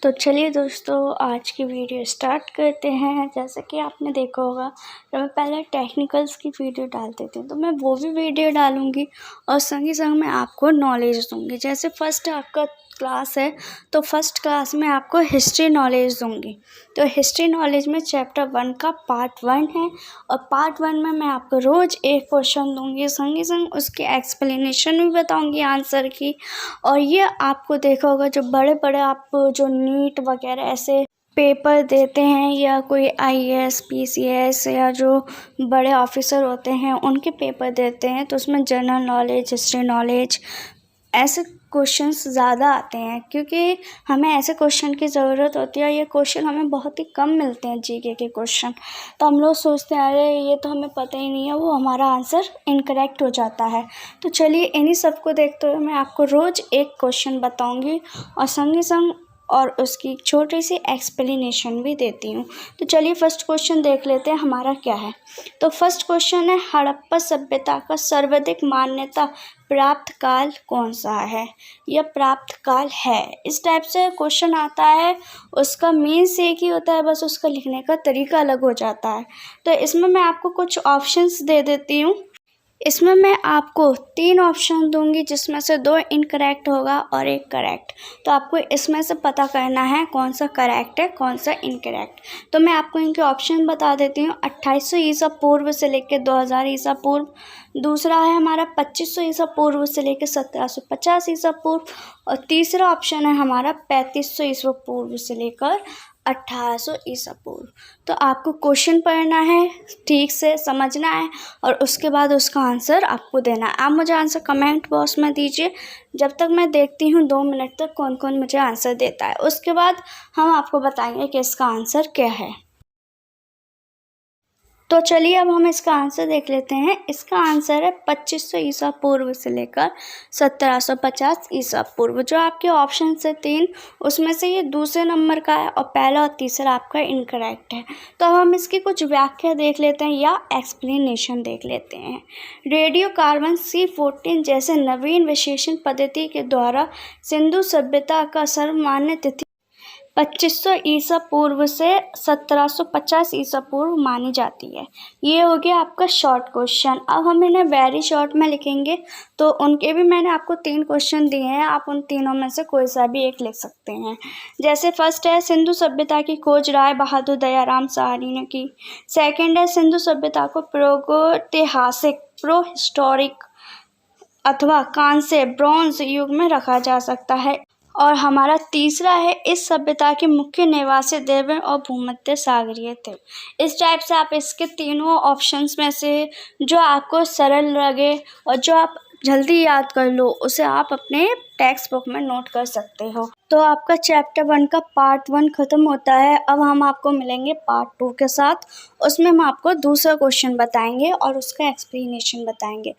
तो चलिए दोस्तों, आज की वीडियो स्टार्ट करते हैं। जैसे कि आपने देखा होगा, जब मैं पहले टेक्निकल्स की वीडियो डालती थी तो मैं वो भी वीडियो डालूँगी और संग ही संग मैं आपको नॉलेज दूँगी। जैसे फर्स्ट आपका क्लास है तो फर्स्ट क्लास में आपको हिस्ट्री नॉलेज दूँगी। तो हिस्ट्री नॉलेज में चैप्टर 1 का पार्ट 1 है और पार्ट 1 में मैं आपको रोज़ एक क्वेश्चन दूँगी, संग ही संग उसकी एक्सप्लेनेशन भी बताऊँगी आंसर की। और ये आपको देखा होगा, जो बड़े बड़े आप जो नीट वगैरह ऐसे पेपर देते हैं या कोई IAS PCS या जो बड़े ऑफिसर होते हैं उनके पेपर देते हैं, तो उसमें जनरल नॉलेज, हिस्ट्री नॉलेज ऐसे क्वेश्चंस ज़्यादा आते हैं, क्योंकि हमें ऐसे क्वेश्चन की ज़रूरत होती है। ये क्वेश्चन हमें बहुत ही कम मिलते हैं, जीके के क्वेश्चन। तो हम लोग सोचते हैं अरे ये तो हमें पता ही नहीं है, वो हमारा आंसर इनकरेक्ट हो जाता है। तो चलिए इन्हीं सब को देखते हुए मैं आपको रोज़ एक क्वेश्चन बताऊंगी और संग ही संग और उसकी छोटी सी एक्सप्लेनेशन भी देती हूँ। तो चलिए फर्स्ट क्वेश्चन देख लेते हैं हमारा क्या है। तो फर्स्ट क्वेश्चन है, हड़प्पा सभ्यता का सर्वाधिक मान्यता प्राप्त काल कौन सा है? यह प्राप्त काल है। इस टाइप से क्वेश्चन आता है, उसका मीन्स एक ही होता है, बस उसका लिखने का तरीका अलग हो जाता है। तो इसमें मैं आपको कुछ ऑप्शंस दे देती हूँ। इसमें मैं आपको 3 ऑप्शन दूंगी, जिसमें से 2 इनकरेक्ट होगा और 1 करेक्ट। तो आपको इसमें से पता करना है कौन सा करेक्ट है, कौन सा इनकरेक्ट। तो मैं आपको इनके ऑप्शन बता देती हूँ। 2800 ईसा पूर्व से लेकर 2000 ईसा पूर्व। दूसरा है हमारा 2500 ईसा पूर्व से लेकर 1750 ईसा पूर्व। और तीसरा ऑप्शन है हमारा 3500 ईसा पूर्व से लेकर 1800 ईसा पूर्व। तो आपको क्वेश्चन पढ़ना है, ठीक से समझना है और उसके बाद उसका आंसर आपको देना है। आप मुझे आंसर कमेंट बॉक्स में दीजिए, जब तक मैं देखती हूँ 2 मिनट तक कौन कौन मुझे आंसर देता है। उसके बाद हम आपको बताएंगे कि इसका आंसर क्या है। तो चलिए अब हम इसका आंसर देख लेते हैं। इसका आंसर है 2500 ईसा पूर्व से लेकर 1750 ईसा पूर्व। जो आपके ऑप्शन से 3, उसमें से ये दूसरे नंबर का है और पहला और तीसरा आपका इनकरेक्ट है। तो अब हम इसकी कुछ व्याख्या देख लेते हैं या एक्सप्लेनेशन देख लेते हैं। रेडियो कार्बन C14 जैसे नवीन विशेषण पद्धति के द्वारा सिंधु सभ्यता का सर्वमान्य तिथि 2500 ईसा पूर्व से 1750 ईसा पूर्व मानी जाती है। ये हो गया आपका शॉर्ट क्वेश्चन। अब हम इन्हें वेरी शॉर्ट में लिखेंगे, तो उनके भी मैंने आपको 3 क्वेश्चन दिए हैं, आप उन तीनों में से कोई सा भी एक लिख सकते हैं। जैसे फर्स्ट है, सिंधु सभ्यता की खोज राय बहादुर दयाराम साहनी ने की। सेकेंड है, सिंधु सभ्यता को प्रागैतिहासिक प्रो हिस्टोरिक अथवा कांस्य ब्रॉन्ज युग में रखा जा सकता है। और हमारा तीसरा है, इस सभ्यता के मुख्य निवासी देव और भूमध्य सागरीय थे। इस टाइप से आप इसके तीनों ऑप्शंस में से जो आपको सरल लगे और जो आप जल्दी याद कर लो, उसे आप अपने टेक्स्ट बुक में नोट कर सकते हो। तो आपका चैप्टर 1 का पार्ट 1 खत्म होता है। अब हम आपको मिलेंगे पार्ट 2 के साथ। उसमें हम आपको दूसरा क्वेश्चन बताएंगे और उसका एक्सप्लेनेशन बताएंगे।